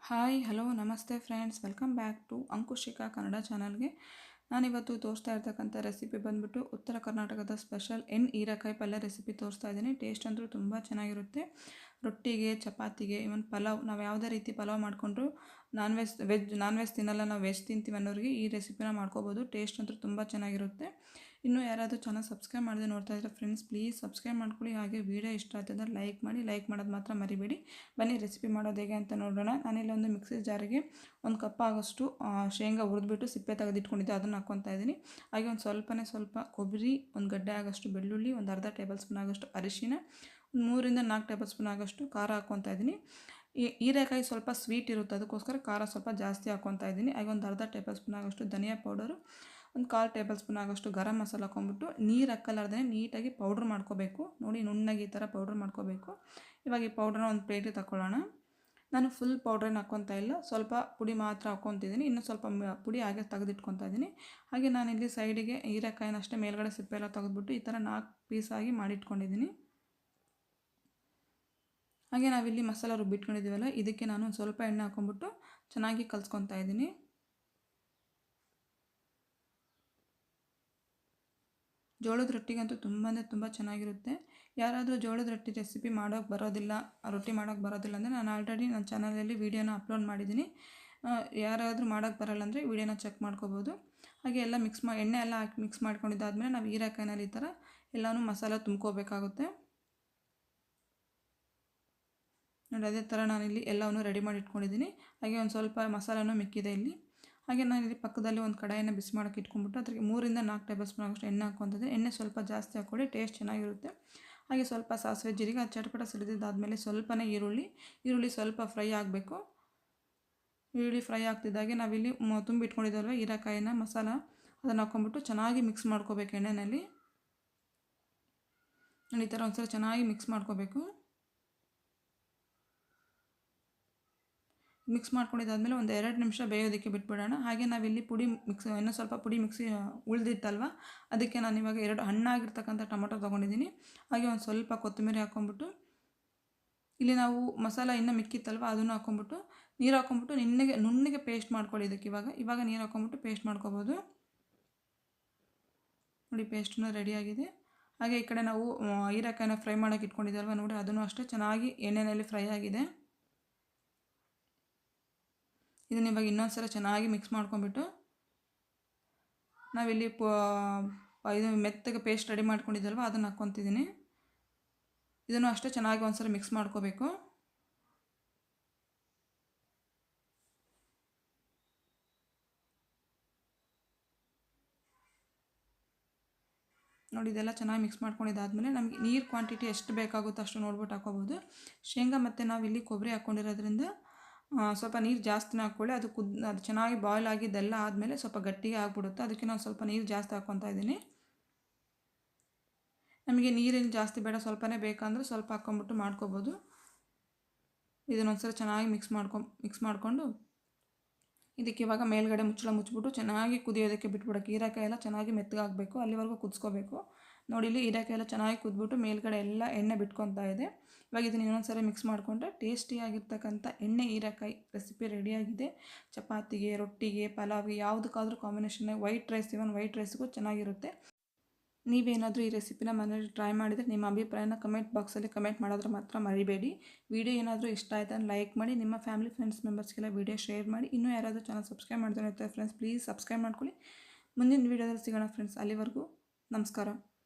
Hi hello ನಮಸ್ತೆ friends, welcome back to Ankushika Kannada ಚಾನಲ್ಗೆ. ನಾನಿವತ್ತು ತೋರಿಸ್ತಾ ಇರ್ತಕ್ಕಂಥ ರೆಸಿಪಿ ಬಂದುಬಿಟ್ಟು ಉತ್ತರ ಕರ್ನಾಟಕದ ಸ್ಪೆಷಲ್ ಹೀರೆಕಾಯಿ ಪಲ್ಯ ರೆಸಿಪಿ ತೋರಿಸ್ತಾ ಇದ್ದೀನಿ. ಟೇಸ್ಟ್ ಅಂತೂ ತುಂಬ ಚೆನ್ನಾಗಿರುತ್ತೆ. ರೊಟ್ಟಿಗೆ, ಚಪಾತಿಗೆ, ಇವನ್ ಪಲಾವ್, ನಾವು ಯಾವುದೇ ರೀತಿ ಪಲಾವ್ ಮಾಡಿಕೊಂಡ್ರು ನಾನ್ ವೆಜ್ ತಿನ್ನಲ್ಲ, ನಾವು ವೆಜ್ ತಿಂತೀವಿ ಅನ್ನೋರಿಗೆ ಈ ರೆಸಿಪಿನ ಮಾಡ್ಕೋಬೋದು. ಟೇಸ್ಟ್ ಅಂತೂ ತುಂಬ ಚೆನ್ನಾಗಿರುತ್ತೆ. ಇನ್ನೂ ಯಾರಾದರೂ ಚಾನಲ್ ಸಬ್ಸ್ಕ್ರೈಬ್ ಮಾಡದೆ ನೋಡ್ತಾ ಇದ್ದಾರೆ ಫ್ರೆಂಡ್ಸ್, ಪ್ಲೀಸ್ ಸಬ್ಸ್ಕ್ರೈಬ್ ಮಾಡ್ಕೊಳ್ಳಿ. ಹಾಗೆ ವಿಡಿಯೋ ಇಷ್ಟ ಆಗ್ತದೆ ಲೈಕ್ ಮಾಡಿ, ಲೈಕ್ ಮಾಡೋದು ಮಾತ್ರ ಮರಿಬೇಡಿ. ಬನ್ನಿ ರೆಸಿಪಿ ಮಾಡೋದು ಹೇಗೆ ಅಂತ ನೋಡೋಣ. ನಾನಿಲ್ಲಿ ಒಂದು ಮಿಕ್ಸಿ ಜಾರಿಗೆ ಒಂದು ಕಪ್ ಆಗೋಷ್ಟು ಶೇಂಗಾ ಹುರಿದ್ಬಿಟ್ಟು ಸಿಪ್ಪೆ ತೆಗೆದಿಟ್ಕೊಂಡಿದ್ದೆ, ಅದನ್ನು ಹಾಕ್ಕೊತಾ ಇದ್ದೀನಿ. ಹಾಗೆ ಒಂದು ಸ್ವಲ್ಪ ಕೊಬ್ಬರಿ, ಒಂದು ಗಡ್ಡೆ ಆಗೋಷ್ಟು ಬೆಳ್ಳುಳ್ಳಿ, ಒಂದು ಅರ್ಧ ಟೇಬಲ್ ಸ್ಪೂನ್ ಆಗೋಷ್ಟು ಅರಿಶಿನ, ಒಂದು 3-4 ಟೇಬಲ್ ಸ್ಪೂನ್ ಆಗೋಷ್ಟು ಖಾರ ಹಾಕ್ಕೊತಾ ಇದ್ದೀನಿ. ಹೀರೆಕಾಯಿ ಸ್ವಲ್ಪ ಸ್ವೀಟ್ ಇರುತ್ತೆ, ಅದಕ್ಕೋಸ್ಕರ ಖಾರ ಸ್ವಲ್ಪ ಜಾಸ್ತಿ ಹಾಕ್ಕೊತಾ ಇದ್ದೀನಿ. ಹಾಗೆ ಒಂದು ಅರ್ಧ ಟೇಬಲ್ ಸ್ಪೂನ್ ಆಗೋಷ್ಟು ಧನಿಯಾ ಪೌಡರು, ಒಂದು 1/4 ಟೇಬಲ್ ಸ್ಪೂನ್ ಆಗೋಷ್ಟು ಗರಂ ಮಸಾಲ ಹಾಕ್ಕೊಂಬಿಟ್ಟು ನೀರು ಹಾಕಲಾರ್ದೇ ನೀಟಾಗಿ ಪೌಡ್ರ್ ಮಾಡ್ಕೋಬೇಕು. ನೋಡಿ, ನುಣ್ಣಗೆ ಈ ಥರ ಪೌಡ್ರ್ ಮಾಡ್ಕೋಬೇಕು. ಇವಾಗ ಈ ಪೌಡ್ರನ್ನ ಒಂದು ಪ್ಲೇಟಿಗೆ ತಗೊಳ್ಳೋಣ. ನಾನು ಫುಲ್ ಪೌಡ್ರನ್ನ ಹಾಕ್ಕೊತಾ ಇಲ್ಲ, ಸ್ವಲ್ಪ ಪುಡಿ ಮಾತ್ರ ಹಾಕ್ಕೊತಿದ್ದೀನಿ. ಇನ್ನೂ ಸ್ವಲ್ಪ ಪುಡಿ ಹಾಗೆ ತೆಗೆದಿಟ್ಕೊತಾ ಇದ್ದೀನಿ. ಹಾಗೆ ನಾನಿಲ್ಲಿ ಸೈಡಿಗೆ ಹೀರೆಕಾಯಿನ ಅಷ್ಟೇ ಮೇಲ್ಗಡೆ ಸಿಪ್ಪೆ ಎಲ್ಲ ತೆಗೆದ್ಬಿಟ್ಟು ಈ ಥರ 4 ಪೀಸಾಗಿ ಮಾಡಿಟ್ಕೊಂಡಿದ್ದೀನಿ. ಹಾಗೆ ನಾವಿಲ್ಲಿ ಮಸಾಲ ರುಬ್ಬಿಟ್ಕೊಂಡಿದ್ದೀವಲ್ಲ, ಇದಕ್ಕೆ ನಾನು ಒಂದು ಸ್ವಲ್ಪ ಎಣ್ಣೆ ಹಾಕ್ಕೊಂಬಿಟ್ಟು ಚೆನ್ನಾಗಿ ಕಲಿಸ್ಕೊತಾ ಇದ್ದೀನಿ. ಜೋಳದ ರೊಟ್ಟಿಗಂತೂ ತುಂಬ ಚೆನ್ನಾಗಿರುತ್ತೆ. ಯಾರಾದರೂ ಜೋಳದ ರೊಟ್ಟಿ ರೆಸಿಪಿ ಮಾಡೋಕ್ಕೆ ಬರೋದಿಲ್ಲ, ರೊಟ್ಟಿ ಮಾಡೋಕ್ಕೆ ಬರೋದಿಲ್ಲ ಅಂದರೆ ನಾನು ಆಲ್ರೆಡಿ ನನ್ನ ಚಾನಲಲ್ಲಿ ವೀಡಿಯೋನ ಅಪ್ಲೋಡ್ ಮಾಡಿದ್ದೀನಿ. ಯಾರಾದರೂ ಮಾಡೋಕ್ಕೆ ಬರೋಲ್ಲ ಅಂದರೆ ವೀಡಿಯೋನ ಚೆಕ್ ಮಾಡ್ಕೋಬೋದು. ಹಾಗೆ ಎಲ್ಲ ಎಣ್ಣೆ ಎಲ್ಲ ಹಾಕಿ ಮಿಕ್ಸ್ ಮಾಡ್ಕೊಂಡಿದ್ದಾದಮೇಲೆ ನಾವು ಹೀರೆಕಾಯಿನಲ್ಲಿ ಈ ಥರ ಎಲ್ಲನೂ ಮಸಾಲ ತುಂಬ್ಕೋಬೇಕಾಗುತ್ತೆ. ನೋಡಿ, ಅದೇ ಥರ ನಾನಿಲ್ಲಿ ಎಲ್ಲವನ್ನೂ ರೆಡಿ ಮಾಡಿ ಇಟ್ಕೊಂಡಿದ್ದೀನಿ. ಹಾಗೆ ಒಂದು ಸ್ವಲ್ಪ ಮಸಾಲನೂ ಮಿಕ್ಕಿದೆ ಇಲ್ಲಿ. ಹಾಗೆ ನಾನಿಲ್ಲಿ ಪಕ್ಕದಲ್ಲಿ ಒಂದು ಕಡಾಯಿನ ಬಿಸಿ ಮಾಡೋಕ್ಕೆ ಇಟ್ಕೊಂಡ್ಬಿಟ್ಟು ಅದಕ್ಕೆ 3-4 ಟೇಬಲ್ ಸ್ಪೂನ್ ಆಗೋಷ್ಟು ಎಣ್ಣೆ ಹಾಕ್ಕೊತಿದ್ದೆ. ಎಣ್ಣೆ ಸ್ವಲ್ಪ ಜಾಸ್ತಿ ಹಾಕ್ಕೊಳ್ಳಿ, ಟೇಸ್ಟ್ ಚೆನ್ನಾಗಿರುತ್ತೆ. ಹಾಗೆ ಸ್ವಲ್ಪ ಸಾಸಿವೆ ಜೀರಿಗೆ, ಅದು ಚಟಪಟ ಸಿಡಿದಿದ್ದಾದಮೇಲೆ ಸ್ವಲ್ಪನೇ ಈರುಳ್ಳಿ ಸ್ವಲ್ಪ ಫ್ರೈ ಆಗಬೇಕು. ಈರುಳ್ಳಿ ಫ್ರೈ ಆಗ್ತಿದ್ದಾಗೆ ನಾವಿಲ್ಲಿ ತುಂಬಿಟ್ಕೊಂಡಿದ್ದಲ್ವ ಹೀರೆಕಾಯಿನ ಮಸಾಲ, ಅದನ್ನು ಹಾಕ್ಕೊಂಬಿಟ್ಟು ಚೆನ್ನಾಗಿ ಮಿಕ್ಸ್ ಮಾಡ್ಕೋಬೇಕು ಎಣ್ಣೆಯಲ್ಲಿ. ನಾನು ಈ ಥರ ಒಂದ್ಸಲ ಚೆನ್ನಾಗಿ ಮಿಕ್ಸ್ ಮಾಡ್ಕೋಬೇಕು. ಮಿಕ್ಸ್ ಮಾಡ್ಕೊಂಡಿದ್ದಾದಮೇಲೆ ಒಂದು 2 ನಿಮಿಷ ಬೇಯೋದಕ್ಕೆ ಬಿಟ್ಬಿಡೋಣ. ಹಾಗೆ ನಾವಿಲ್ಲಿ ಇನ್ನೂ ಸ್ವಲ್ಪ ಪುಡಿ ಮಿಕ್ಸಿ ಉಳಿದಿತ್ತಲ್ವ, ಅದಕ್ಕೆ ನಾನು ಇವಾಗ 2 ಹಣ್ಣಾಗಿರ್ತಕ್ಕಂಥ ಟೊಮೊಟೊ ತೊಗೊಂಡಿದ್ದೀನಿ. ಹಾಗೆ ಒಂದು ಸ್ವಲ್ಪ ಕೊತ್ತಂಬರಿ ಹಾಕ್ಕೊಂಬಿಟ್ಟು, ಇಲ್ಲಿ ನಾವು ಮಸಾಲ ಇನ್ನೂ ಮಿಕ್ಕಿತ್ತಲ್ವ ಅದನ್ನು ಹಾಕ್ಕೊಂಬಿಟ್ಟು ನೀರು ಹಾಕ್ಕೊಂಬಿಟ್ಟು ನುಣ್ಣಗೆ ಪೇಸ್ಟ್ ಮಾಡ್ಕೊಳ್ಳಿ. ಇದಕ್ಕೆ ಇವಾಗ ನೀರು ಹಾಕ್ಕೊಂಬಿಟ್ಟು ಪೇಸ್ಟ್ ಮಾಡ್ಕೋಬೋದು. ನೋಡಿ, ಪೇಸ್ಟನ್ನು ರೆಡಿಯಾಗಿದೆ. ಹಾಗೆ ಈ ಕಡೆ ನಾವು ಹೀರೆಕಾಯಿನ ಫ್ರೈ ಮಾಡೋಕ್ಕೆ ಇಟ್ಕೊಂಡಿದ್ದಲ್ವ, ನೋಡಿ ಅದನ್ನು ಅಷ್ಟೇ ಚೆನ್ನಾಗಿ ಎಣ್ಣೆಯಲ್ಲಿ ಫ್ರೈ ಆಗಿದೆ. ಇದನ್ನು ಇವಾಗ ಇನ್ನೊಂದು ಸಲ ಚೆನ್ನಾಗಿ ಮಿಕ್ಸ್ ಮಾಡ್ಕೊಂಬಿಟ್ಟು ನಾವಿಲ್ಲಿ ಇದು ಮೆತ್ತಗೆ ಪೇಸ್ಟ್ ರೆಡಿ ಮಾಡ್ಕೊಂಡಿದ್ದಲ್ವ ಅದನ್ನು ಹಾಕ್ಕೊತಿದ್ದೀನಿ. ಇದನ್ನು ಅಷ್ಟೇ ಚೆನ್ನಾಗಿ ಒಂದ್ಸಲ ಮಿಕ್ಸ್ ಮಾಡ್ಕೋಬೇಕು. ನೋಡಿ, ಇದೆಲ್ಲ ಚೆನ್ನಾಗಿ ಮಿಕ್ಸ್ ಮಾಡ್ಕೊಂಡಿದ್ದಾದಮೇಲೆ ನಮಗೆ ನೀರು ಕ್ವಾಂಟಿಟಿ ಎಷ್ಟು ಬೇಕಾಗುತ್ತೋ ಅಷ್ಟು ನೋಡ್ಬಿಟ್ಟು ಹಾಕ್ಕೋಬೋದು. ಶೇಂಗಾ ಮತ್ತು ನಾವಿಲ್ಲಿ ಕೊಬ್ಬರಿ ಹಾಕ್ಕೊಂಡಿರೋದ್ರಿಂದ ಸ್ವಲ್ಪ ನೀರು ಜಾಸ್ತಿನೇ ಹಾಕ್ಕೊಳ್ಳಿ. ಅದು ಚೆನ್ನಾಗಿ ಬಾಯ್ಲ್ ಆಗಿದ್ದೆಲ್ಲ ಆದಮೇಲೆ ಸ್ವಲ್ಪ ಗಟ್ಟಿಗೆ ಆಗಿಬಿಡುತ್ತೆ. ಅದಕ್ಕೆ ನಾನು ಸ್ವಲ್ಪ ನೀರು ಜಾಸ್ತಿ ಹಾಕ್ಕೊತಾ ಇದ್ದೀನಿ. ನಮಗೆ ನೀರೇನು ಜಾಸ್ತಿ ಬೇಡ, ಸ್ವಲ್ಪನೇ ಬೇಕಂದರೆ ಸ್ವಲ್ಪ ಹಾಕ್ಕೊಂಬಿಟ್ಟು ಮಾಡ್ಕೋಬೋದು. ಇದನ್ನೊಂದ್ಸಲ ಚೆನ್ನಾಗಿ ಮಿಕ್ಸ್ ಮಾಡಿಕೊಂಡು ಇದಕ್ಕೆ ಇವಾಗ ಮೇಲ್ಗಡೆ ಮುಚ್ಚಿಬಿಟ್ಟು ಚೆನ್ನಾಗಿ ಕುದಿಯೋದಕ್ಕೆ ಬಿಟ್ಬಿಡೋಕ್ಕೆ. ಹೀರೆಕಾಯಿ ಎಲ್ಲ ಚೆನ್ನಾಗಿ ಮೆತ್ತಗಾಗಬೇಕು, ಅಲ್ಲಿವರೆಗೂ ಕುದಿಸ್ಕೋಬೇಕು. ನೋಡಿ, ಇಲ್ಲಿ ಹೀರೆಕಾಯಿ ಎಲ್ಲ ಚೆನ್ನಾಗಿ ಕುದ್ಬಿಟ್ಟು ಮೇಲ್ಗಡೆ ಎಲ್ಲ ಎಣ್ಣೆ ಬಿಟ್ಕೊತಾ ಇದೆ. ಇವಾಗ ಇದನ್ನು ಇನ್ನೊಂದ್ಸರಿ ಮಿಕ್ಸ್ ಮಾಡಿಕೊಂಡ್ರೆ ಟೇಸ್ಟಿಯಾಗಿರ್ತಕ್ಕಂಥ ಹೀರೆಕಾಯಿ ರೆಸಿಪಿ ರೆಡಿಯಾಗಿದೆ. ಚಪಾತಿಗೆ, ರೊಟ್ಟಿಗೆ, ಪಲಾವ್ಗೆ ಯಾವುದಕ್ಕಾದ್ರೂ ಕಾಂಬಿನೇಷನ್, ವೈಟ್ ರೈಸ್ಗೂ ಚೆನ್ನಾಗಿರುತ್ತೆ. ನೀವೇನಾದರೂ ಈ ರೆಸಿಪಿನ ಮನೇಲಿ ಟ್ರೈ ಮಾಡಿದರೆ ನಿಮ್ಮ ಅಭಿಪ್ರಾಯನ ಕಮೆಂಟ್ ಬಾಕ್ಸಲ್ಲಿ ಕಮೆಂಟ್ ಮಾಡೋದ್ರ ಮಾತ್ರ ಮರಿಬೇಡಿ. ವಿಡಿಯೋ ಏನಾದರೂ ಇಷ್ಟ ಆಯ್ತು ಲೈಕ್ ಮಾಡಿ, ನಿಮ್ಮ ಫ್ಯಾಮಿಲಿ ಫ್ರೆಂಡ್ಸ್ ಮೆಂಬರ್ಸ್ಗೆಲ್ಲ ವಿಡಿಯೋ ಶೇರ್ ಮಾಡಿ. ಇನ್ನೂ ಯಾರಾದರೂ ಚಾನಲ್ ಸಬ್ಸ್ಕ್ರೈಬ್ ಮಾಡ್ತಾರೆ ಫ್ರೆಂಡ್ಸ್, ಪ್ಲೀಸ್ ಸಬ್ಸ್ಕ್ರೈಬ್ ಮಾಡ್ಕೊಳ್ಳಿ. ಮುಂದಿನ ವೀಡಿಯೋದಲ್ಲಿ ಸಿಗೋಣ ಫ್ರೆಂಡ್ಸ್. ಅಲ್ಲಿವರೆಗೂ ನಮಸ್ಕಾರ.